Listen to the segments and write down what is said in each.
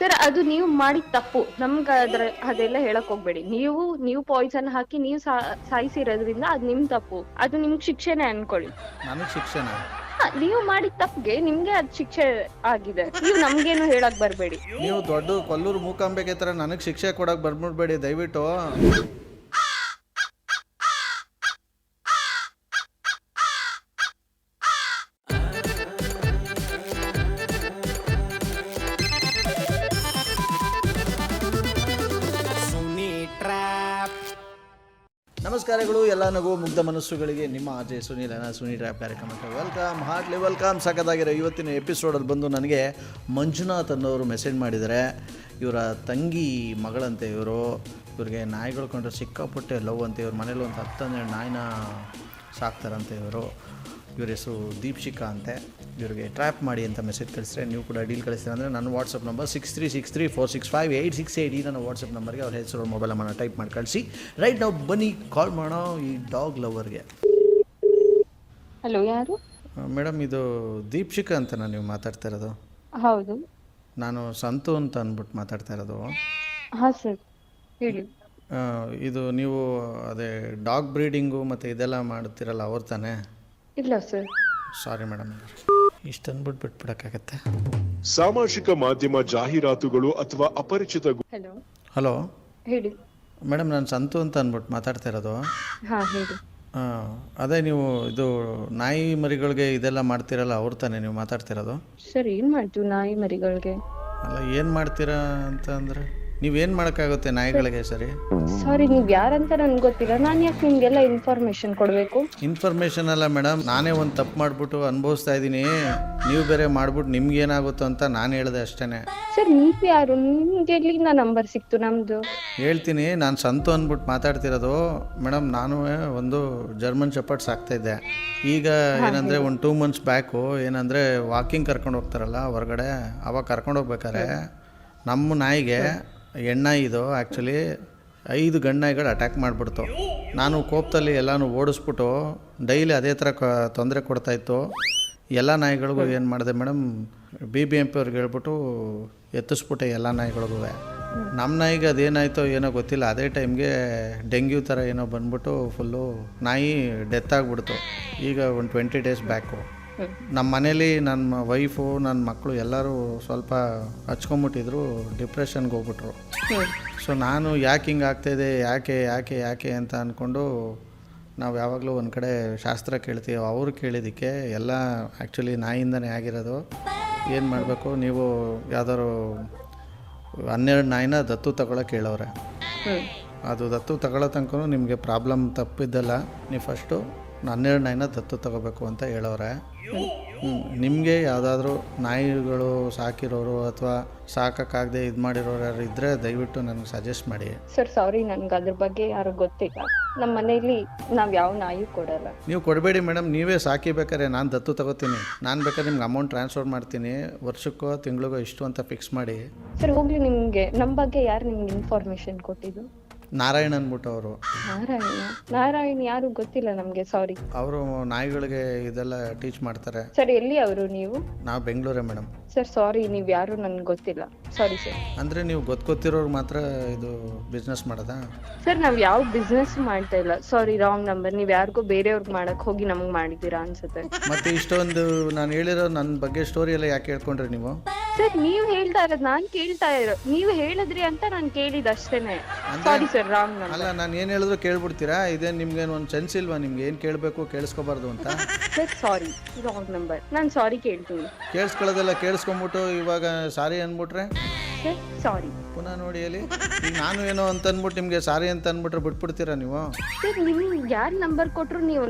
Sir ಅದು ನೀವು ಮಾಡಿದ ತಪ್ಪು. ನಮ್ಗೆ ಅದೆಲ್ಲ ಹೇಳಕ್ ಹೋಗ್ಬೇಡಿ. ನೀವು ಪಾಯ್ಸನ್ ಹಾಕಿ ನೀವು ಸಾಯಿಸಿರೋದ್ರಿಂದ ಅದು ನಿಮ್ ತಪ್ಪು. ಅದು ನಿಮ್ಗೆ ಶಿಕ್ಷೆನೆ ಅನ್ಕೊಳ್ಳಿ. ನನಗೆ ಶಿಕ್ಷೆನಾ? ನೀವು ಮಾಡಿದ ತಪ್ಪಿಗೆ ನಿಮ್ಗೆ ಅದ್ ಶಿಕ್ಷೆ ಆಗಿದೆ. ನೀವು ನಮ್ಗೇನು ಹೇಳಕ್ ಬರ್ಬೇಡಿ. ನೀವು ದೊಡ್ಡ ಕೊಲ್ಲೂರು ಮೂಕಾಂಬಿಕೆ ತರ ನನಗೆ ಶಿಕ್ಷೆ ಕೊಡಕ್ ಬರ್ಬಿಡ್ಬೇಡಿ ದಯವಿಟ್ಟು. ನಮಸ್ಕಾರಗಳು ಎಲ್ಲ ನಗು ಮುಗ್ಧ ಮನಸ್ಸುಗಳಿಗೆ. ನಿಮ್ಮ ಅಜಯ್ ಸುನೀಲ್ ಸುನಿ ಟ್ರ್ಯಾಪ್ ಕಾರ್ಯಕ್ರಮಕ್ಕೆ ವೆಲ್ಕಮ್, ಹಾರ್ಟ್ಲಿ ವೆಲ್ಕಮ್. ಸಖತ್ತಾಗಿರೋ ಇವತ್ತಿನ ಎಪಿಸೋಡಲ್ಲಿ ಬಂದು ನನಗೆ ಮಂಜುನಾಥ್ ಅನ್ನೋರು ಮೆಸೇಜ್ ಮಾಡಿದ್ದಾರೆ. ಇವರ ತಂಗಿ ಮಗಳಂತೆ ಇವ್ರಿಗೆ ನಾಯಿಗಳು ಕೊಂಡ್ರೆ ಸಿಕ್ಕಾಪಟ್ಟೆ ಲವ್ ಅಂತೆ. ಇವ್ರ ಮನೇಲಿ ಒಂದು 10-12 ನಾಯಿನ ಸಾಕ್ತಾರಂತೆ. ಇವ್ರ ಹೆಸರು ದೀಪ್ಶಿಕಾ ಅಂತೆ. ಇವ್ರಿಗೆ ಟ್ರ್ಯಾಪ್ ಮಾಡಿ ಅಂತ ಮೆಸೇಜ್ ಕಳಿಸಿದ್ರೆ, ನೀವು ಕೂಡ ಡೀಲ್ ಕಳಿಸ್ತೀರ ಅಂದರೆ ನನ್ನ ವಾಟ್ಸಪ್ ನಂಬರ್ 6363465868 ನನ್ನ ವಾಟ್ಸಪ್ ನಂಬರ್ಗೆ ಅವ್ರ ಹೆಸರು ಮೊಬೈಲ್ ನಂಬರ್ನ ಟೈಪ್ ಮಾಡಿ ಕಳಿಸಿ. ರೈಟ್ ನಾವು ಬನ್ನಿ ಕಾಲ್ ಮಾಡೋಣ ಈ ಡಾಗ್ ಲವರ್ಗೆ. ಹಲೋ, ಯಾರು? ಮೇಡಮ್, ಇದು ದೀಪ್ಶಿಕಾ ಅಂತನಾ ನೀವು ಮಾತಾಡ್ತಾ ಇರೋದು? ಹೌದು. ನಾನು ಸಂತು ಅಂತ ಅಂದ್ಬಿಟ್ಟು ಮಾತಾಡ್ತಾ ಇರೋದು. ಹಾಂ ಸರ್, ಹೇಳಿ. ಇದು ನೀವು ಅದೇ ಡಾಗ್ ಬ್ರೀಡಿಂಗು ಮತ್ತು ಇದೆಲ್ಲ ಮಾಡ್ತೀರಲ್ಲ, ಅವ್ರು ತಾನೇ? ಇಲ್ಲ ಸರ್. ಸಾರಿ ಮೇಡಮ್, ಇಷ್ಟು ಅಂದ್ಬಿಟ್ಟು ಬಿಟ್ಬಿಡೋಕ್ಕಾಗತ್ತೆ? ಸಾಮಾಜಿಕ ಮಾಧ್ಯಮ ಜಾಹೀರಾತುಗಳು ಅಥವಾ ಅಪರಿಚಿತ. ಹಲೋ, ಹೇಳಿ ಮೇಡಮ್, ನಾನು ಸಂತು ಅಂತ ಅಂದ್ಬಿಟ್ಟು ಮಾತಾಡ್ತಾ ಇರೋದು. ಹಾಂ, ಹೇಳಿ. ಅದೇ ನೀವು ಇದು ನಾಯಿ ಮರಿಗಳಿಗೆ ಇದೆಲ್ಲ ಮಾಡ್ತೀರಲ್ಲ, ಅವ್ರು ತಾನೇ ನೀವು ಮಾತಾಡ್ತಿರೋದು? ಸರ್, ಏನ್ ಮಾಡ್ತೀವಿ ನಾಯಿ ಮರಿಗಳಿಗೆ? ಅಲ್ಲ, ಏನು ಮಾಡ್ತೀರಾ ಅಂತ ಅಂದರೆ ನೀವೇನು ಮಾಡೋಕ್ಕಾಗುತ್ತೆ ನಾಯಿಗಳಿಗೆ? ಸರಿ, ಸಾರಿ, ನೀವ್ ಯಾರಂತ ನನ್ಗೆ ಗೊತ್ತಿಲ್ಲ. ನಾನು ಯಾಕೆ ನಿಮ್ಗೆಲ್ಲ ಇನ್ಫಾರ್ಮೇಶನ್ ಕೊಡಬೇಕು? ಇನ್ಫಾರ್ಮೇಷನ್ ಅಲ್ಲ ಮೇಡಮ್, ನಾನೇ ಒಂದು ತಪ್ಪು ಮಾಡಿಬಿಟ್ಟು ಅನುಭವಿಸ್ತಾ ಇದ್ದೀನಿ. ನೀವು ಬೇರೆ ಮಾಡ್ಬಿಟ್ಟು ನಿಮ್ಗೆ ಏನಾಗುತ್ತೋ ಅಂತ ನಾನು ಹೇಳಿದೆ ಅಷ್ಟೇ. ಸರ್, ನೀವ್ ಯಾರು? ನಿಮ್ಗೆ ಎಲ್ಲಿಂದ ನಂಬರ್ ಸಿಕ್ತು ನಮ್ದು? ಹೇಳ್ತೀನಿ, ನಾನು ಸಂತು ಅಂದ್ಬಿಟ್ಟು ಮಾತಾಡ್ತಿರೋದು. ಮೇಡಮ್, ನಾನು ಒಂದು ಜರ್ಮನ್ ಶೆಪರ್ಡ್ ಸಾಕ್ತಾಯಿದ್ದೆ. ಈಗ ಏನಂದರೆ ಒಂದು 2 months ಬ್ಯಾಕು ಏನಂದರೆ ವಾಕಿಂಗ್ ಕರ್ಕೊಂಡು ಹೋಗ್ತಾರಲ್ಲ ಹೊರಗಡೆ, ಅವಾಗ ಕರ್ಕೊಂಡು ಹೋಗ್ಬೇಕಾರೆ ನಮ್ಮ ನಾಯಿಗೆ ಹೆಣ್ಣಾಯಿ ಇದು ಆ್ಯಕ್ಚುಲಿ 5 ಗಂಡು ನಾಯಿಗಳು ಅಟ್ಯಾಕ್ ಮಾಡಿಬಿಡ್ತು. ನಾನು ಕೋಪದಲ್ಲಿ ಎಲ್ಲನೂ ಓಡಿಸ್ಬಿಟ್ಟು ಡೈಲಿ ಅದೇ ಥರ ತೊಂದರೆ ಕೊಡ್ತಾಯಿತ್ತು. ಎಲ್ಲ ನಾಯಿಗಳಿಗೂ ಏನು ಮಾಡಿದೆ ಮೇಡಮ್, BBMP ಅವ್ರಿಗೆ ಹೇಳ್ಬಿಟ್ಟು ಎತ್ತಿಸ್ಬಿಟ್ಟೆ ಎಲ್ಲ ನಾಯಿಗಳಿಗೂ. ನಮ್ಮ ನಾಯಿಗೆ ಅದೇನಾಯಿತೋ ಏನೋ ಗೊತ್ತಿಲ್ಲ, ಅದೇ ಟೈಮ್ಗೆ ಡೆಂಗ್ಯೂ ಥರ ಏನೋ ಬಂದ್ಬಿಟ್ಟು ಫುಲ್ಲು ನಾಯಿ ಡೆತ್ ಆಗಿಬಿಡ್ತು. ಈಗ ಒಂದು 20 days ಬ್ಯಾಕು. ನಮ್ಮ ಮನೇಲಿ ನನ್ನ ವೈಫು, ನನ್ನ ಮಕ್ಕಳು ಎಲ್ಲರೂ ಸ್ವಲ್ಪ ಹಚ್ಕೊಂಬಿಟ್ಟಿದ್ರು, ಡಿಪ್ರೆಷನ್ಗೆ ಹೋಗ್ಬಿಟ್ರು. ಸೊ ನಾನು ಯಾಕೆ ಹಿಂಗೆ ಆಗ್ತಾಯಿದೆ, ಯಾಕೆ ಅಂತ ಅಂದ್ಕೊಂಡು ನಾವು ಯಾವಾಗಲೂ ಒಂದು ಕಡೆ ಶಾಸ್ತ್ರ ಕೇಳ್ತೀವಿ. ಅವ್ರು ಕೇಳಿದ್ದಕ್ಕೆ ಎಲ್ಲ ಆ್ಯಕ್ಚುಲಿ ನಾಯಿಯಿಂದನೇ ಆಗಿರೋದು. ಏನು ಮಾಡಬೇಕು, ನೀವು ಯಾವ್ದಾದ್ರು 12 ನಾಯಿನ ದತ್ತು ತಗೊಳಕ್ಕೆ ಹೇಳೋರೆ. ಅದು ದತ್ತು ತಗೊಳ್ಳೋ ತನಕ ನಿಮಗೆ ಪ್ರಾಬ್ಲಮ್ ತಪ್ಪಿದ್ದಲ್ಲ. ನೀವು ಫಸ್ಟು 12 ನಾಯಿನ ದತ್ತು ತಗೋಬೇಕು ಅಂತ ಹೇಳೋರೆ. ನಿಮಗೆ ಯಾವುದಾದ್ರೂ ನಾಯಿಗಳು ಸಾಕಿರೋರು ಅಥವಾ ಸಾಕೋಕ್ಕಾಗದೆ ಇದು ಮಾಡಿರೋರು ಯಾರು ಇದ್ದರೆ ದಯವಿಟ್ಟು ನನಗೆ ಸಜೆಸ್ಟ್ ಮಾಡಿ. ಸರ್, ಸಾರಿ, ನನ್ಗೆ ಅದ್ರ ಬಗ್ಗೆ ಯಾರು ಗೊತ್ತಿಲ್ಲ. ನಮ್ಮ ಮನೇಲಿ ನಾವು ಯಾವ ನಾಯಿ ಕೊಡಲ್ಲ. ನೀವು ಕೊಡಬೇಡಿ ಮೇಡಮ್, ನೀವೇ ಸಾಕಿ. ಬೇಕಾದ್ರೆ ನಾನು ದತ್ತು ತಗೋತೀನಿ. ನಾನು ಬೇಕಾದ್ರೆ ನಿಮ್ಗೆ ಅಮೌಂಟ್ ಟ್ರಾನ್ಸ್ಫರ್ ಮಾಡ್ತೀನಿ. ವರ್ಷಕ್ಕೋ ತಿಂಗಳಿಗೋ ಇಷ್ಟು ಅಂತ ಫಿಕ್ಸ್ ಮಾಡಿ. ಸರ್, ಹೋಗ್ಲಿ. ನಿಮಗೆ ನಮ್ಮ ಬಗ್ಗೆ ಯಾರು ನಿಮ್ಗೆ ಇನ್ಫಾರ್ಮೇಶನ್ ಕೊಟ್ಟಿದ್ದು? ನಾರಾಯಣ್ ಅಂದ್ಬಿಟ್ಟು ಅವರು. ನಾರಾಯಣ್ ಯಾರು ಗೊತ್ತಿಲ್ಲ ನಮಗೆ, ಸಾರಿ. ಅವರು ನಾಯಿಗಳಿಗೆ ಇದೆಲ್ಲ ಟೀಚ್ ಮಾಡ್ತಾರೆ. ಸರ್, ಎಲ್ಲಿ ಅವರು? ನೀವು? ನಾವು ಬೆಂಗಳೂರೇ ಮೇಡಮ್. ಸರ್, ಸಾರಿ, ನೀವು ಯಾರು ನನ್ಗೆ ಗೊತ್ತಿಲ್ಲ, ಸಾರಿ ಸರ್. ಅಂದರೆ ನೀವು ಗೊತ್ತಿರೋರು ಮಾತ್ರ ಇದು ಬಿಸ್ನೆಸ್ ಮಾಡೋದಾ? ಸರ್, ನಾವು ಯಾವ ಬಿಸ್ನೆಸ್ ಮಾಡ್ತಾ ಇಲ್ಲ. ಸಾರಿ, ರಾಂಗ್ ನಂಬರ್. ನೀವು ಯಾರಿಗೂ ಬೇರೆಯವ್ರಿಗೆ ಮಾಡಕ್ ಹೋಗಿ ನಮ್ಗೆ ಮಾಡಿದ್ದೀರಾ ಅನ್ಸುತ್ತೆ. ಮತ್ತೆ ಇಷ್ಟೊಂದು ನಾನು ಹೇಳಿರೋ ನನ್ನ ಬಗ್ಗೆ ಸ್ಟೋರಿ ಎಲ್ಲ ಯಾಕೆ ಹೇಳ್ಕೊಂಡ್ರಿ ನೀವು? ಸರ್, ನೀವು ಹೇಳ್ತಾ ಇರೋದು ನಾನು ಕೇಳ್ತಾ ಇರೋ. ನೀವು ಹೇಳಿದ್ರಿ ಅಂತ ನಾನು ಕೇಳಿದ ಅಷ್ಟೇನೆ. Sorry sir, wrong number. ಅಲ್ಲ, ನಾನು ಏನು ಹೇಳಿದ್ರು ಕೇಳ್ಬಿಡ್ತೀರಾ? ಇದೇನು ನಿಮ್ಗೇನು ಒಂದು ಸೆನ್ಸ್ ಇಲ್ವಾ? ನಿಮ್ಗೆ ಏನು ಕೇಳಬೇಕು ಕೇಳಿಸ್ಕೋಬಾರ್ದು ಅಂತ? ಸರ್, ಸಾರಿ, ರಾಂಗ್ ನಂಬರ್. ನಾನು ಸಾರಿ ಕೇಳ್ತೀನಿ. ಕೇಳಿಸ್ಕೊಳ್ಳೋದೆಲ್ಲ ಕೇಳಿಸ್ಕೊಂಬಿಟ್ಟು ಇವಾಗ ಸಾರಿ ಅಂದ್ಬಿಟ್ರೆ ಸರ್, ಸಾರಿ. ಪುನಃ ನೋಡಿ ಅಲ್ಲಿ. ಈಗ ನಾನು ಏನೋ ಅಂತ ಅಂದ್ಬಿಟ್ಟು ನಿಮಗೆ ಸಾರಿ ಅಂತ ಅಂದ್ಬಿಟ್ರೆ ಬಿಟ್ಬಿಡ್ತೀರಾ ನೀವು? ಸರ್, ನಿಮ್ಗೆ ಯಾರು ನಂಬರ್ ಕೊಟ್ಟರು ನೀವು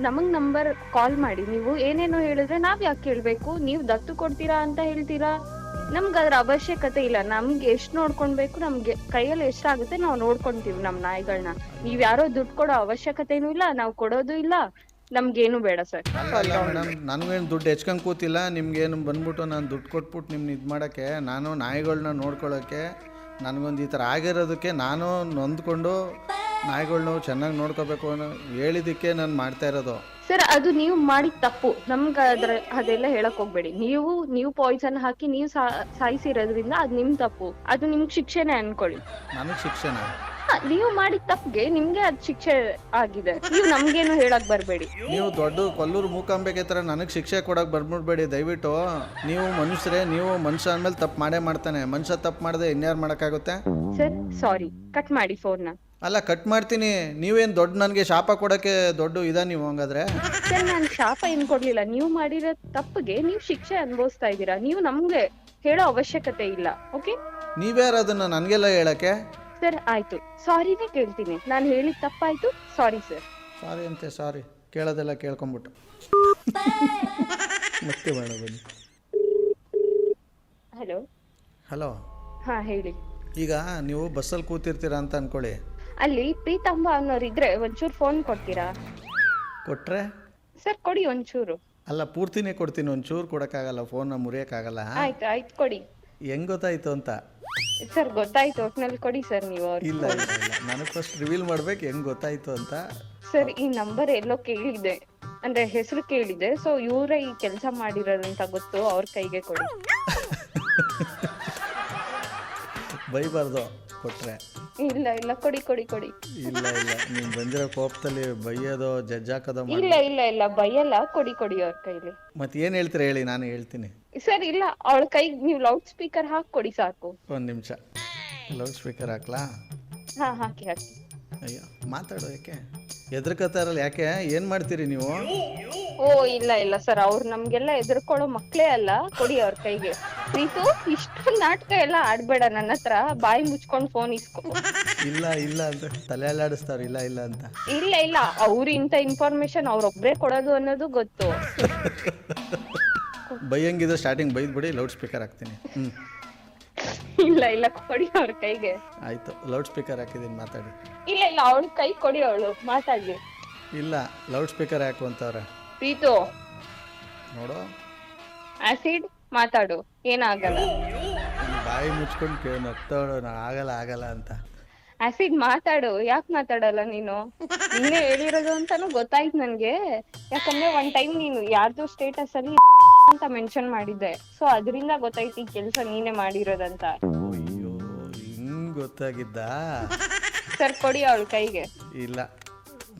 ನಮಗೆ ನಂಬರ್ ಕಾಲ್ ಮಾಡಿ. ನೀವು ಏನೇನೋ ಹೇಳಿದ್ರೆ ನಾವ್ ಯಾಕೆ ಕೇಳಬೇಕು? ನೀವು ದತ್ತು ಕೊಡ್ತೀರಾ ಅಂತ ಹೇಳ್ತೀರಾ. ನಮ್ಗೆ ಅದ್ರ ಅವಶ್ಯಕತೆ ಇಲ್ಲ. ನಮ್ಗೆ ಎಷ್ಟು ನೋಡ್ಕೊಳ್ಬೇಕು, ನಮ್ಗೆ ಕೈಯಲ್ಲಿ ಎಷ್ಟಾಗುತ್ತೆ ನಾವು ನೋಡ್ಕೊಂತೀವಿ ನಮ್ಮ ನಾಯಿಗಳನ್ನ. ನೀವ್ ಯಾರೋ ದುಡ್ಡು ಕೊಡೋ ಅವಶ್ಯಕತೆನೂ ಇಲ್ಲ, ನಾವು ಕೊಡೋದು ಇಲ್ಲ. ನಮ್ಗೇನು ಬೇಡ ಸರ್. ಅಲ್ಲ ಮೇಡಮ್, ನನಗೇನು ದುಡ್ಡು ಹೆಚ್ಕೊಂಡು ಕೂತಿಲ್ಲ. ನಿಮ್ಗೇನು ಬಂದ್ಬಿಟ್ಟು ನಾನು ದುಡ್ಡು ಕೊಟ್ಬಿಟ್ಟು ನಿಮ್ನ ಇದು ಮಾಡೋಕ್ಕೆ, ನಾನು ನಾಯಿಗಳನ್ನ ನೋಡ್ಕೊಳ್ಳೋಕ್ಕೆ, ನನಗೊಂದು ಈ ಥರ ಆಗಿರೋದಕ್ಕೆ ನಾನು ನೊಂದ್ಕೊಂಡು ನಾಯಿಗಳ್ನು ಚೆನ್ನಾಗಿ ನೋಡ್ಕೋಬೇಕು ಅನ್ನೋ ಹೇಳಿದ್ದಕ್ಕೆ ನಾನು ಮಾಡ್ತಾ ಇರೋದು. ಸರ್ ಅದು ನೀವು ಮಾಡಿದ ತಪ್ಪು. ನಮ್ಗ ಅದೆಲ್ಲ ಹೇಳಕ್ ಹೋಗ್ಬೇಡಿ. ನೀವು ಪಾಯ್ಸನ್ ಹಾಕಿ ನೀವು ಸಾಯಿಸಿರೋದ್ರಿಂದ ಅದ್ ನಿಮ್ ತಪ್ಪು. ಅದು ನಿಮ್ಗ್ ಶಿಕ್ಷೆನೆ ಅನ್ಕೊಳ್ಳಿ. ನನಗೆ ಶಿಕ್ಷೆನಾ? ನೀವು ಮಾಡಿದ ತಪ್ಪಿಗೆ ನಿಮ್ಗೆ ಅದ್ ಶಿಕ್ಷೆ ಆಗಿದೆ. ನೀವು ನಮ್ಗೇನು ಹೇಳಕ್ ಬರ್ಬೇಡಿ. ನೀವು ದೊಡ್ಡ ಕೊಲ್ಲೂರು ಮೂಕಾಂಬಿಕೆ ತರ ನನಗೆ ಶಿಕ್ಷೆ ಕೊಡಕ್ ಬರ್ಬಿಡ್ಬೇಡಿ ದಯವಿಟ್ಟು. ನೀವು ಮನುಷ್ಯರೇ, ನೀವು ಮನುಷ್ಯ ಅಂದ್ಮೇಲೆ ತಪ್ಪು ಮಾಡೇ ಮಾಡ್ತಾನೆ. ಮನುಷ್ಯ ತಪ್ಪು ಮಾಡದೆ ಇನ್ಯಾರು ಮಾಡಕ್ಕಾಗುತ್ತೆ? ಸರ್ ಸಾರಿ, ಕಟ್ ಮಾಡಿ ಫೋನ್ನ. ಅಲ್ಲ, ಕಟ್ ಮಾಡ್ತೀನಿ. ನೀವೇನು ದೊಡ್ಡ ನನಗೆ ಶಾಪ ಕೊಡೋಕ್ಕೆ ದೊಡ್ಡ ನೀವು ಹಂಗಾದ್ರೆ? ಸರ್ ನಾನು ಶಾಪ ಏನ್ ಕೊಡ್ಲಿಲ್ಲ. ನೀವು ಮಾಡಿರೋ ತಪ್ಪಿಗೆ ನೀವು ಶಿಕ್ಷೆ ಅನುಭವಿಸ್ತಾ ಇದ್ದೀರಾ. ನೀವು ನಮ್ಗೆ ಹೇಳೋ ಅವಶ್ಯಕತೆ ಇಲ್ಲ. ಓಕೆ, ನೀವ್ಯಾರು ಅದನ್ನ ನನಗೆಲ್ಲ ಹೇಳಕ್ಕೆ? ಸರ್ ಆಯ್ತು, ಸಾರಿನೇ ಕೇಳ್ತೀನಿ. ನಾನು ಹೇಳಿದ ತಪ್ಪಾಯ್ತು, ಸಾರಿ ಸರ್. ಸಾರಿ ಅಂತೆ, ಸಾರಿ ಕೇಳೋದೆಲ್ಲ ಕೇಳ್ಕೊಂಬಿಟ್ಟು ಮತ್ತೆ ಬೇಡ ಬನ್ನಿ. ಹಲೋ. ಹಲೋ. ಹಾ ಹೇಳಿ. ಈಗ ನೀವು ಬಸ್ಸಲ್ಲಿ ಕೂತಿರ್ತೀರಾ ಅಂತ ಅನ್ಕೊಳ್ಳಿ. ಅಲ್ಲಿ ಪ್ರೀತಂಬ ಅನ್ನೋರಿದ್ರೆ ಒಂಚೂರು ಫೋನ್ ಕೊಡ್ತೀರಾ? ಕೊಟ್ರೆ? ಸರ್ ಕೊಡಿ ಒಂಚೂರು. ಅಲ್ಲ, ಪೂರ್ತಿನೇ ಕೊಡ್ತೀನಿ, ಒಂಚೂರು ಕೊಡೋಕ್ಕಾಗಲ್ಲ, ಫೋನ್ನ ಮುರಿಯೋಕ್ಕಾಗಲ್ಲ. ಆಯ್ತು ಕೊಡಿ. ಹೆಂಗ್ ಗೊತ್ತಾಯ್ತು ಅಂತ? ಸರ್ ಗೊತ್ತಾಯ್ತು, ಒಟ್ನಲ್ಲಿ ಕೊಡಿ ಸರ್ ನೀವು. ಇಲ್ಲ ಇಲ್ಲ ಇಲ್ಲ, ನನಗೆ ಫಸ್ಟ್ ರಿವೀಲ್ ಮಾಡ್ಬೇಕು ಹೆಂಗ್ ಗೊತ್ತಾಯ್ತು ಅಂತ. ಸರ್ ಈ ನಂಬರ್ ಎಲ್ಲೋ ಕೇಳಿದೆ, ಅಂದ್ರೆ ಹೆಸರು ಕೇಳಿದೆ. ಸೊ ಇವರೇ ಈ ಕೆಲಸ ಮಾಡಿರೋದಂತ ಗೊತ್ತು, ಅವ್ರ ಕೈಗೆ ಕೊಡಿ. ಬೈಬಾರ್ದು ಕೊಟ್ರೆ. ಇಲ್ಲ ಕೊಡಿ. ಇಲ್ಲ ನೀನ್ ಬಂದಿರೋ ಕೋಪದಲ್ಲಿ ಬೈಯೋದು, ಜಡ್ಜ್ ಹಾಕೋದು. ಇಲ್ಲ ಬೈಯಲ್ಲ, ಕೊಡಿ ಅವ್ರ ಕೈಲಿ. ಮತ್ತೆ ಏನ್ ಹೇಳ್ತೀರಾ ಹೇಳಿ, ನಾನು ಹೇಳ್ತೀನಿ. ಸರ್ ಇಲ್ಲ, ಅವಳ ಕೈಗೆ ನೀವು ಲೌಡ್ ಸ್ಪೀಕರ್ ಹಾಕಿ ಕೊಡಿ ಸಾಕು. ಒಂದ್ ನಿಮಿಷ, ಲೌಡ್ ಸ್ಪೀಕರ್ ಹಾಕ್ಲಾ? ಹಾ ಹಾಕಿ. ಅಯ್ಯೋ, ಮಾತಾಡೋ, ಯಾಕೆ ಎದ್ರಕತ್ತಾರಲ್ಲ? ಯಾಕೆ, ಏನ್ ಮಾಡ್ತೀರಿ ನೀವು? ಓ ಇಲ್ಲ ಸರ್, ಅವ್ರು ನಮ್ಗೆಲ್ಲ ಎದುರ್ಕೊಳ್ಳೋ ಮಕ್ಳೇ ಅಲ್ಲ. ಕೊಡಿ ಅವ್ರ ಕೈಗೆ. ಪ್ರೀತು, ಇಷ್ಟೊಂದು ನಾಟಕ ಎಲ್ಲ ಆಡ್ಬೇಡ ನನ್ನ ಹತ್ರ. ಬಾಯಿ ಮುಚ್ಕೊಂಡ್ ಫೋನ್ ಇಸ್ಕೊ. ಇಲ್ಲ ಅಂತ ತಲೆ ಅಲ್ಲಾಡಿಸ್ತಾರ. ಇಲ್ಲ ಅಂತ. ಇಲ್ಲ ಅವ್ರು ಇಂಥ ಇನ್ಫಾರ್ಮೇಶನ್ ಅವ್ರೊಬ್ರೇ ಕೊಡೋದು ಅನ್ನೋದು ಗೊತ್ತು. ಬೈಯಂಗಿದ್ರೆ ಸ್ಟಾರ್ಟಿಂಗ್ ಬೈದ್ಬಿಡಿ, ಲೌಡ್ ಸ್ಪೀಕರ್ ಹಾಕ್ತೀನಿ. ಇಲ್ಲ ಕೊಡಿ ಅವ್ರ ಕೈಗೆ. ಆಯ್ತು, ಲೌಡ್ ಸ್ಪೀಕರ್ ಹಾಕಿದೀನಿ, ಮಾತಾಡಿ. ಇಲ್ಲ ಅವಳ ಕೈ ಕೊಡಿ, ಅವಳು ಮಾತಾಡ್ಲಿ. ಇಲ್ಲ, ಲೌಡ್ ಸ್ಪೀಕರ್ ಹಾಕು ಅಂತವ್ರೆ. ಪ್ರೀತು ನೋಡು, ಆಸಿಡ್ ಮಾತಾಡು, ಏನಾಗಲ್ಲ. ಬಾಯಿ ಮುಚ್ಕೊಂಡು ನಗ್ತಾಳು, ಆಗಲ್ಲ ಅಂತ. ಆಸಿಡ್ ಮಾತಾಡು. ಯಾಕೆ ಮಾತಾಡಲ್ಲ ನೀನು? ನೀನೇ ಹೇಳಿರೋದು ಅಂತಾನು ಗೊತ್ತಾಯ್ತು ನನ್ಗೆ. ಯಾಕಂದ್ರೆ ಒನ್ ಟೈಮ್ ನೀನು ಯಾರ್ದು ಸ್ಟೇಟಸ್ ಅಲ್ಲಿ ಅಂತ ಮೆನ್ಷನ್ ಮಾಡಿದ್ದೆ. ಸೊ ಅದರಿಂದ ಗೊತ್ತಾಯ್ತು ಈ ಕೆಲ್ಸ ನೀನೇ ಮಾಡಿರೋದಂತ. ಅಯ್ಯೋ, ಹಿಂಗ್ ಗೊತ್ತಾಗಿದ್ದ? ಸರ್ ಕೊಡಿ ಅವಳ ಕೈಗೆ. ಇಲ್ಲ,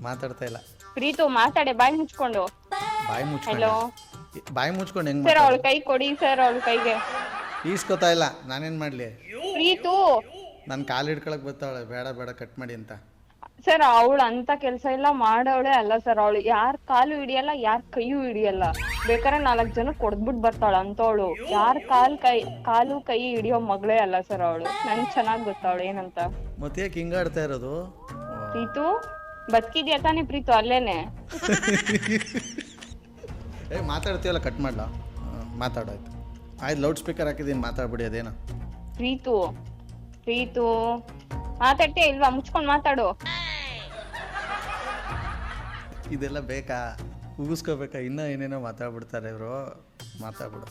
ಮಾತಾಡ್ತಾ ಇಲ್ಲ. ಪ್ರೀತು ಮಾತಾಡೆ, ಬಾಯಿ ಮುಚ್ಕೊಂಡು. ಹಲೋ, ಬಾಯಿ ಮುಚ್ಕೊಂಡು ಹೆಂಗ್? ಸರ್ ಅವಳ ಕೈ ಕೊಡಿ ಸರ್, ಅವಳ ಕೈಗೆ. ಈಸ್ಕೊತಾ ಇಲ್ಲ, ನಾನೇನ್ ಮಾಡ್ಲಿ? ಪ್ರೀತು ನನ್ ಕಾಲ್ ಹಿಡ್ಕೊಳಕ್ ಬರ್ತಾವಳೆ, ಬೇಡ ಕಟ್ ಮಾಡಿ ಅಂತ. ಸರ್ ಅವಳು ಅಂತ ಕೆಲ್ಸ ಎಲ್ಲ ಮಾಡವಳೆ ಅಲ್ಲ ಸರ್. ಅವಳು ಯಾರ್ ಕಾಲು ಹಿಡಿಯಲ್ಲ, ಯಾರ್ ಕೈಯೂ ಹಿಡಿಯಲ್ಲ. ಬೇಕಾದ್ರೆ 4 ಜನ ಕೊಡ್ಬಿಟ್ಟು ಬರ್ತಾಳ ಅಂತವಳು. ಯಾರ್ ಕಾಲು ಕೈ ಹಿಡಿಯೋ ಮಗಳೇ ಅಲ್ಲ ಸರ್ ಅವಳು. ನನ್ಗೆ ಚೆನ್ನಾಗ್ ಗೊತ್ತಾವಳು ಏನಂತ. ಮತ್ತೆ ಯಾಕೆ ಹಿಂಗಾಡ್ತಾ ಇರೋದು? ಪ್ರೀತು ಬದುಕಿದ್ಯಾ ತಾನೇ ಪ್ರೀತು? ಅಲ್ಲೇನೆ ಮಾತಾಡ್ತೀವಲ್ಲ, ಕಟ್ ಮಾಡ್ಲಾ? ಮಾತಾಡೋಯ್ತು. ಆಯ್ತು, ಲೌಡ್ ಸ್ಪೀಕರ್ ಹಾಕಿದೀನಿ, ಮಾತಾಡ್ಬಿಡಿ. ಅದೇನ ಪ್ರೀತು ಮಾತಾಡ್ತೀಯ ಇಲ್ವಾ? ಮುಚ್ಕೊಂಡ್ ಮಾತಾಡು. ಇದೆಲ್ಲ ಬೇಕಾ? ಉಗಿಸ್ಕೋಬೇಕಾ? ಇನ್ನೂ ಏನೇನೋ ಮಾತಾಡ್ಬಿಡ್ತಾರೆ ಇವರು. ಮಾತಾಡ್ಬಿಡು.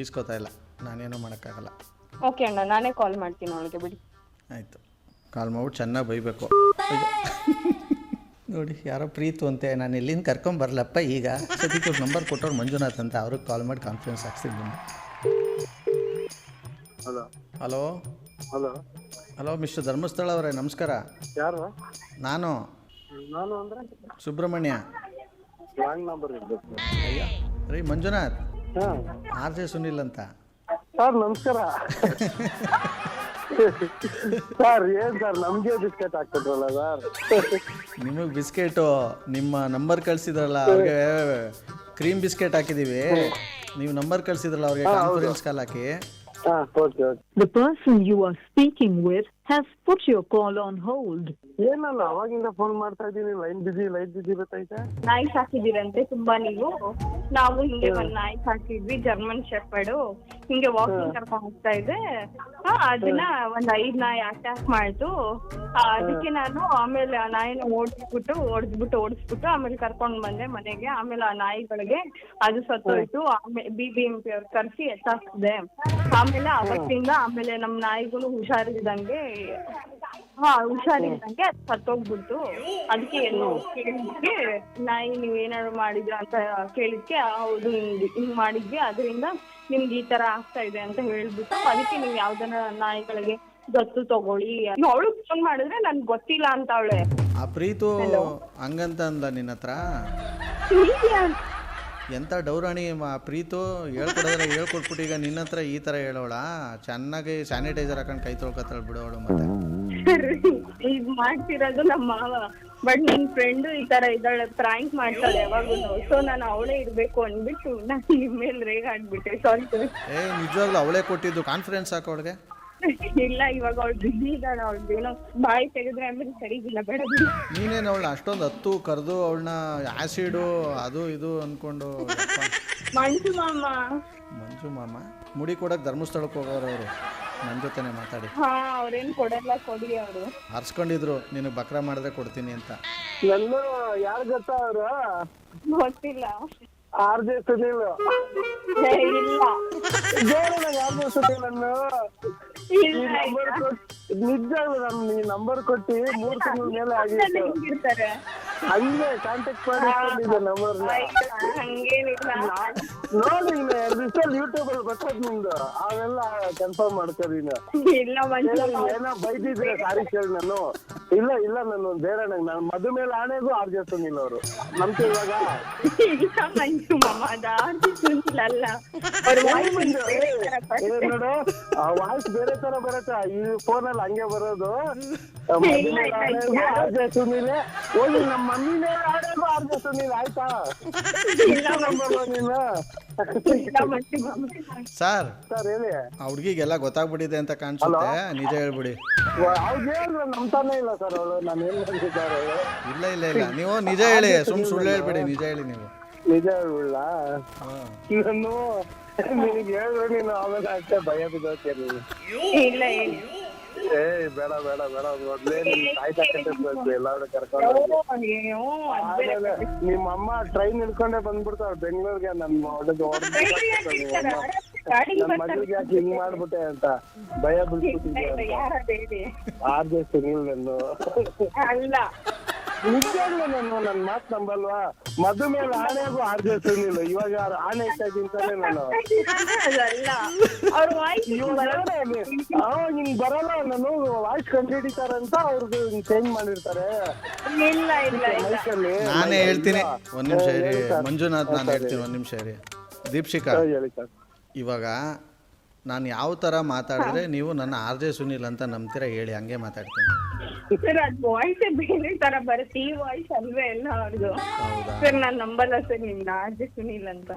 ಈಸ್ಕೋತಾ ಇಲ್ಲ, ನಾನೇನೋ ಮಾಡೋಕ್ಕಾಗಲ್ಲ. ಓಕೆ ಅಣ್ಣ, ನಾನೇ ಕಾಲ್ ಮಾಡ್ತೀನಿ ಅವಳಿಗೆ, ಬಿಡಿ. ಆಯಿತು, ಕಾಲ್ ಮಾಡ್ಬಿಟ್ಟು ಚೆನ್ನಾಗಿ ಬೈಬೇಕು. ನೋಡಿ, ಯಾರೋ ಪ್ರೀತು ಅಂತೆ. ನಾನು ಎಲ್ಲಿಂದ ಕರ್ಕೊಂಬರ್ಲಪ್ಪ. ಈಗ ಸದ್ಯಕ್ಕೆ ನಂಬರ್ ಕೊಟ್ಟವ್ರು ಮಂಜುನಾಥ್ ಅಂತ, ಅವ್ರಿಗೆ ಕಾಲ್ ಮಾಡಿ ಕಾನ್ಫರೆನ್ಸ್ ಹಾಕ್ಸಿದ್ದೀನಿ. ಹಲೋ ಮಿಸ್ಟರ್ ಧರ್ಮಸ್ಥಳ ಅವರೇ, ನಮಸ್ಕಾರ. ಯಾರು? ನಾನು ಅಂದ್ರೆ ಸುಬ್ರಹ್ಮಣ್ಯ. ಅಯ್ಯ ರೀ, ಮಂಜುನಾಥ್. ಆರ್ ಜೆ ಸುನಿಲ್ ಅಂತ. ಸರ್ ನಮಸ್ಕಾರ. ಸರ್ ಏನ್ ಸರ್ ನಮ್ಗೆ ಬಿಸ್ಕೆಟ್ ಹಾಕ್ತಿದ್ರಲ್ಲ ಸರ್? ನಿಮಗೆ ಬಿಸ್ಕೆಟು ನಿಮ್ಮ ನಂಬರ್ ಕಳ್ಸಿದ್ರಲ್ಲ, ಅವ್ರಿಗೆ ಕ್ರೀಮ್ ಬಿಸ್ಕೆಟ್ ಹಾಕಿದೀವಿ. ನೀವು ನಂಬರ್ ಕಳ್ಸಿದ್ರಲ್ಲ ಅವ್ರಿಗೆ, conference call hockey. The person you are speaking with has put your call on hold. ಏನಲ್ಲ ಅವಾಗಿಂದ ಫೋನ್ ಮಾಡ್ತಾ ಇದೀನಿ, ಲೈನ್ ಬಿಸಿ ಬರ್ತೈತೆ. ನಾಯಿ ಸಾಕಿದಿರಂತೆ ತುಂಬಾ ನೀವು? ನಾವು ಹಿಂಗೆ ಒಂದ್ ನಾಯಿ ಸಾಕಿದ್ವಿ, ಜರ್ಮನ್ ಶೆಫರ್ಡ್. ಹಿಂಗೆ ವಾಕಿಂಗ್ ಕರ್ಕೊಂಡ್ ಹೋಗ್ತಾ ಇದ್ದೆ. ಅದನ್ನ ಒಂದ್ 5 ನಾಯಿ ಅಟ್ಯಾಕ್ ಮಾಡ್ತು. ಅದಕ್ಕೆ ನಾನು ಆಮೇಲೆ ಆ ನಾಯಿನ ಓಡಿಸ್ಬಿಟ್ಟು ಆಮೇಲೆ ಕರ್ಕೊಂಡ್ ಬಂದೆ ಮನೆಗೆ. ಆಮೇಲೆ ಆ ನಾಯಿಗಳಿಗೆ ಅದು ಸತ್ತೋಯ್ತು. ಆಮೇಲೆ BBMP ಅವ್ರು ಕರ್ಸಿ ಎತ್ತಾಕ್ಸಿದೆ. ಆಮೇಲೆ ಅವತ್ತಿಂದ ಆಮೇಲೆ ನಮ್ ನಾಯಿಗೂ ಹುಷಾರಿಲ್ದಂಗೆ ಹುಷಾರಿಲ್ದಂಗೆ ಅದ್ ಸತ್ತೋಗ್ಬಿಡ್ತು. ಅದಕ್ಕೆ ಎಲ್ಲೋ ಕೇಳಿದ್ಕೆ ನಾಯಿ ನೀವ್ ಏನಾದ್ರು ಮಾಡಿದ್ರ ಅಂತ ಕೇಳಿದ್ಕೆ ಹೌದು ಹಿಂಗ್ ಮಾಡಿದ್ವಿ, ಅದರಿಂದ ನಿಮ್ಗೆ ಈ ತರ ಆಗ್ತಾ ಇದೆ ಅಂತ ಹೇಳ್ಬಿಟ್ಟು ಅದಕ್ಕೆ ನೀವ್ ಯಾವ್ದನ ನಾಯಿಗಳಿಗೆ ದತ್ತು ತಗೊಳ್ಳಿ. ಅವಳು ಫೋನ್ ಮಾಡಿದ್ರೆ ನನ್ಗೆ ಗೊತ್ತಿಲ್ಲ ಅಂತ ಅವಳೆ. ಆ ಪ್ರೀತು ಹಂಗಂತ ಅಂದ ನಿನ್ನ ಹತ್ರ? ಎಂಥ ಡೌರಾಣಿ ಪ್ರೀತು, ಹೇಳ್ಕೊಡೋದ್ರೆ ಹೇಳ್ಕೊಟ್ಬಿಟ್ಟು ಈಗ ನಿನ್ನ ಹತ್ರ ಈ ಥರ ಹೇಳೋಳ? ಚೆನ್ನಾಗಿ ಸ್ಯಾನಿಟೈಸರ್ ಹಾಕೊಂಡು ಕೈ ತೊಳ್ಕೊತಾಳೆ ಬಿಡೋಳು. ಮತ್ತೆ ಇದು ಮಾಡ್ತಿರೋದು ನಮ್ಮ ಮಾವ, ಬಟ್ ನಿನ್ ಫ್ರೆಂಡು ಈ ತರ ಇದ್ದಾಳೆ, ಪ್ರಾಂಕ್ ಮಾಡ್ತಾಳೆ ಯಾವಾಗೂ. ಸೊ ನಾನು ಅವಳೇ ಇರ್ಬೇಕು ಅಂದ್ಬಿಟ್ಟು ನಾನು ನಿಮ್ಮ ಮೇಲೆ ರೇಗಾಡ್ಬಿಟ್ಟೆ. Sorry sir. ನಿಜವಾಗ್ಲೂ ಅವಳೇ ಕೊಟ್ಟಿದ್ದು ಕಾನ್ಫಿಡೆನ್ಸ್ ಹಾಕೋ ಅವಳಿಗೆ? ಇಲ್ಲ, ಇವಾಗ ಅವಳು ಬಿಸಿ ಇದ್ದಾಳೆ. ಅವಳು ಏನೋ ಬಾಯಿ ತೆಗೆದ್ರೆ ಆಮೇಲೆ ಸರಿಗಿಲ್ಲ, ಬೇಡ ಬಿಡಿ. ನೀನೇನು ಅವಳನ್ನ ಅಷ್ಟೊಂದು ಹತ್ತು ಕರೆದು ಅವಳನ್ನ ಆ್ಯಸಿಡು ಅದು ಇದು ಅಂದ್ಕೊಂಡು? ಮಂಜು ಮಾಮ ಮುಡಿ ಕೊಡಕ್ಕೆ ಧರ್ಮಸ್ಥಳಕ್ಕೆ ಹೋಗೋರು ಅವರು, ನನ್ನ ಜೊತೆನೆ ಮಾತಾಡಿ. ಅವ್ರೇನು ಕೊಡಲ್ಲ, ಕೊಡಿ ಅವರು. ಹರ್ಸ್ಕೊಂಡಿದ್ರು ನಿನಗೆ ಬಕ್ರ ಮಾಡಿದ್ರೆ ಕೊಡ್ತೀನಿ ಅಂತ. ನನ್ನ ಯಾರು ಗೊತ್ತಾ ಅವರು? ಗೊತ್ತಿಲ್ಲ. RJ ಸುನೀಲ್. ಇಲ್ಲ RJ ಸುನೀಲ್ ನನ್ನ ನಿಜ ನಂಬರ್ ಕೊಟ್ಟಿ 3 ತಿಂಗಳ ಮೇಲೆ ಆಗಿತ್ತು. ಹಂಗೆ ಕಾಂಟ್ಯಾಕ್ಟ್ ಮಾಡಿಕೊಂಡಿದ್ದೆ ನಂಬರ್. ನೋಡಿ ಇನ್ನು 2 ದಿವಸ ಯೂಟ್ಯೂಬ್ ಅಲ್ಲಿ ಬರ್ತದ ನಿಮ್ದು, ಅವೆಲ್ಲ ಕನ್ಫರ್ಮ್ ಮಾಡ್ತಾರೆ. ಏನೋ ಬೈದಿದ್ರೆ ಸಾರಿ ಕೇಳಿ. ನಾನು ಇಲ್ಲ ನಾನು ಬೇರೆ ನಾನು ಮದುವೆ ಮೇಲೆ ಆಣೆಗೂ RJ ಸುನೀಲ್ ಅವರು ನಮ್ಗೆ ಇವಾಗ ನೋಡು ವಾಯ್ಸ್ ಬೇರೆ ತರ ಬರತ್ತ. ಈ ಫೋನ್ ಅಲ್ಲಿ ಹಂಗೆ ಬರೋದು. RJ ಸುನೀಲ್ ಹೋಗಿ ನಮ್ಮ ಮಮ್ಮಿನೇ ಆಡೋದು RJ ಸುನೀಲ್ ಆಯ್ತಾ? ನೀನು ಸರ್ ಹೇಳಿ. ಆ ಹುಡುಗಿಗೆಲ್ಲ ಗೊತ್ತಾಗ್ಬಿಟ್ಟಿದೆ ಅಂತ ಕಾಣಿಸುತ್ತೆ, ನಿಜ ಹೇಳ್ಬಿಡಿ. ಅವ್ರಿಗೆ ನಂಬ್ತಾನೆ ಇಲ್ಲ ಸರ್ ಅವಳು. ನಾನು ಏನ್ ಮಾಡ್ತಿದ್ದಾರೆ? ಇಲ್ಲ ನೀವು ನಿಜ ಹೇಳಿ, ಸುಳ್ಳು ಹೇಳ್ಬೇಡಿ, ನಿಜ ಹೇಳಿ. ನೀವು ನಿಜ ಹೇಳ್ಬಿಡ್ಲ? ನಾನು ನಿನಗೆ ಹೇಳಿದ್ರು ನೀನು ಆಮೇಲೆ ಅಷ್ಟೇ ಭಯ ಬಿದ್ದೋಗ್ತೀನಿ. ಇಲ್ಲ ಬೇಡ ಮೊದ್ಲೇ ನಿನ್ ತಾಯಿ ತಕ್ಕಂತ ಎಲ್ಲಾರು ಕರ್ಕೊಂಡು. ಆಮೇಲೆ ನಿಮ್ಮಮ್ಮ ಟ್ರೈನ್ ಹಿಡ್ಕೊಂಡೆ ಬಂದ್ಬಿಡ್ತಾವ ಬೆಂಗಳೂರಿಗೆ. ನನ್ನ ಮಗಳಿಗೆ ಯಾಕೆ ಹಿಂಗ್ ಮಾಡ್ಬಿಟ್ಟೆ ಅಂತ ಭಯ ಬಿಡ್ಬಿಟ್ಟಿದ್ದೆ. RJ ಸುನೀಲ್ ನಾನು ನಿಜವಾಗ್ಲೂ ನನ್ನ ಮಾತು ನಂಬಲ್ವಾ? ಮದು ಮೇಲೆ ಆಣೆಗೂ RJ ಸುನೀಲ್. ಇವಾಗ ಆಣೆ ಇಟ್ಟಾಗಿಂತಾನೆ ನಾನು ಹಿಂಗ್ ಬರಲ್ಲ. ನಾನು ವಾಯ್ಸ್ ಕಂಡುಹಿಡಿತಾರಂತ ಅವ್ರಿಗೆ ಚೇಂಜ್ ಮಾಡಿರ್ತಾರೆ ಮೈಕಲ್ಲಿ. ನಾನೇ ಹೇಳ್ತೀನಿ, ಒಂದ್ ನಿಮಿಷ ಇರಿ ಮಂಜುನಾಥ್, ನಾನು ಹೇಳ್ತೀನಿ, ಒಂದ್ ನಿಮಿಷ ಇರಿ. ದೀಪ್ಶಿಕಾ, ಇವಾಗ ನಾನು ಯಾವ ಥರ ಮಾತಾಡಿದ್ರೆ ನೀವು ನನ್ನ RJ ಸುನೀಲ್ ಅಂತ ನಂಬ್ತೀರಾ ಹೇಳಿ, ಹಂಗೆ ಮಾತಾಡ್ತೀನಿ. ಸರ್ ಅದು ವಾಯ್ಸೇ ಬೇರೆ ತರ ಬರುತ್ತೆ, ಈ ವಾಯ್ಸ್ ಅಲ್ವೇ ಎಲ್ಲ ಅವ್ರದ್ದು. ಸರ್ ನಾನು ನಂಬಲ್ಲ ಸರ್ ನಿಮ್ನ RJ ಸುನೀಲ್ ಅಂತ.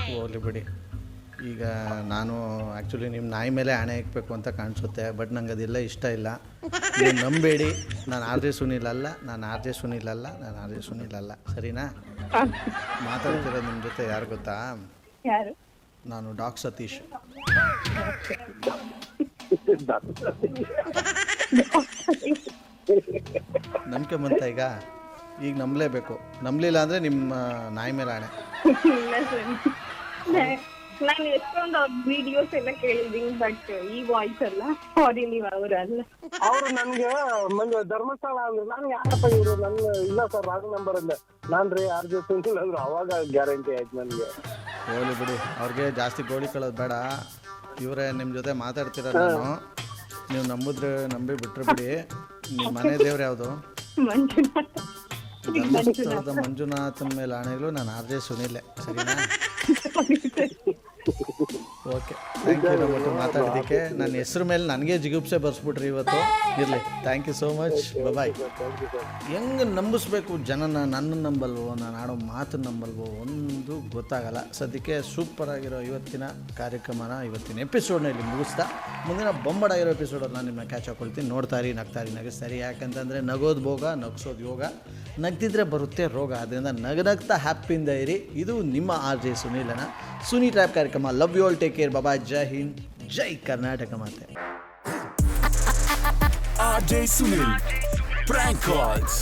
ಹೋಗ್ಲಿ ಬಿಡಿ. ಈಗ ನಾನು ಆ್ಯಕ್ಚುಲಿ ನಿಮ್ಮ ನಾಯಿ ಮೇಲೆ ಹಣೆ ಇಕ್ಬೇಕು ಅಂತ ಕಾಣಿಸುತ್ತೆ, ಬಟ್ ನಂಗೆ ಅದೆಲ್ಲ ಇಷ್ಟ ಇಲ್ಲ. ನೀವು ನಂಬೇಡಿ, ನಾನು RJ ಸುನೀಲ್ ಅಲ್ಲ, ನಾನು RJ ಸುನೀಲ್ ಅಲ್ಲ, ಸರಿನಾ? ಮಾತಾಡ್ತಿರೋದು ನಿಮ್ಮ ಜೊತೆ ಯಾರು ಗೊತ್ತಾ? ಯಾರು? ನಾನು ಡಾಕ್ ಸತೀಶ್. ನಂಬಿಕೆ ಬಂತ ಈಗ ನಂಬಲೇಬೇಕು. ನಂಬಲಿಲ್ಲ ಅಂದರೆ ನಿಮ್ಮ ನಾಯಿ ಮೇಲೆ ಆಣೆ. ಇಲ್ಲ ಸರ್, ನಾನು ಎಷ್ಟೊಂದು ಅವ್ರ ವಿಡಿಯೋಸ್ ಎಲ್ಲ ಕೇಳಿದೀನಿ, ಬಟ್ ಈ ವಾಯ್ಸ್ ಅಲ್ಲ. ಸಾರಿ, ನೀವು ಅವರಲ್ಲ. ಅವರು ನನ್ಗೆ ಧರ್ಮಸ್ಥಳ ಅಂದ್ರೆ ನಾನು ಯಾರಪ್ಪ ಇವರು? ನನ್ನ ಇಲ್ಲ ಸರ್ ರಾಂಗ್ ನಂಬರ್ ಅಂದೆ. ನಾನ್ರಿ RJ ಸುನೀಲ್ ಅಂದ್ರು, ಅವಾಗ ಗ್ಯಾರಂಟಿ ಆಯ್ತು ನನಗೆ. ಹೋಗ್ಲಿ ಬಿಡಿ, ಅವ್ರಿಗೆ ಜಾಸ್ತಿ ಗೋಳಿ ಕಳೋದು ಬೇಡ. ಇವರೇ ನಿಮ್ಮ ಜೊತೆ ಮಾತಾಡ್ತಿರೋದು ನಾನು. ನೀವು ನಂಬಿದ್ರೆ ನಂಬಿ ಬಿಟ್ರೆ ಬಿಡಿ. ನಿಮ್ಮ ಮನೆ ದೇವ್ರು ಯಾವುದು? ಧರ್ಮಸ್ಥಳದ ಮಂಜುನಾಥನ ಮೇಲೆ ಆಣೆಗಳು, ನಾನು RJ ಸುನೀಲೇ, ಸರಿನಾ? ಓಕೆ, ಥ್ಯಾಂಕ್ ಯು ನಮ್ಮ ಮಾತಾಡೋದಕ್ಕೆ. ನನ್ನ ಹೆಸ್ರ ಮೇಲೆ ನನಗೆ ಜಿಗುಪ್ಸೆ ಬರ್ಸ್ಬಿಟ್ರಿ ಇವತ್ತು. ಇರಲಿ, ಥ್ಯಾಂಕ್ ಯು ಸೋ ಮಚ್, ಬಾಯ್. ಹೆಂಗೆ ನಂಬಿಸ್ಬೇಕು ಜನನ? ನನ್ನ ನಂಬಲ್ವೋ, ನಾನು ಆಡೋ ಮಾತನ್ನು ನಂಬಲ್ವೋ ಒಂದು ಗೊತ್ತಾಗಲ್ಲ. ಸದ್ಯಕ್ಕೆ ಸೂಪರಾಗಿರೋ ಇವತ್ತಿನ ಕಾರ್ಯಕ್ರಮನ, ಇವತ್ತಿನ ಎಪಿಸೋಡ್ನಲ್ಲಿ ಮುಗಿಸ್ತಾ ಮುಂದಿನ ಬೊಂಬಡಾಗಿರೋ ಎಪಿಸೋಡಲ್ಲಿ ನಾನು ನಿಮ್ಮನ್ನ ಕ್ಯಾಚ್ ಹಾಕೊಳ್ತೀನಿ. ನೋಡ್ತಾರಿ, ನಗ್ತಾರಿ, ನಗಿಸ್ತಾರಿ. ಯಾಕಂತಂದರೆ ನಗೋದು ಭೋಗ, ನಗಿಸೋದು ಯೋಗ, ನಗ್ತಿದ್ರೆ ಬರುತ್ತೆ ರೋಗ. ಅದರಿಂದ ನಗ್ನಗ್ತಾ ಹ್ಯಾಪಿಯಿಂದ ಇರಿ. ಇದು ನಿಮ್ಮ RJ ಸುನೀಲನ ಸುನಿ ಟ್ರ್ಯಾಪ್ ಕಾರ್ಯಕ್ರಮ. Love you all, take care, ಬಾಬಾ, ಜೈ ಹಿಂದ್, ಜೈ ಕರ್ನಾಟಕ ಮಾತೆ. RJ Sunil, prank calls.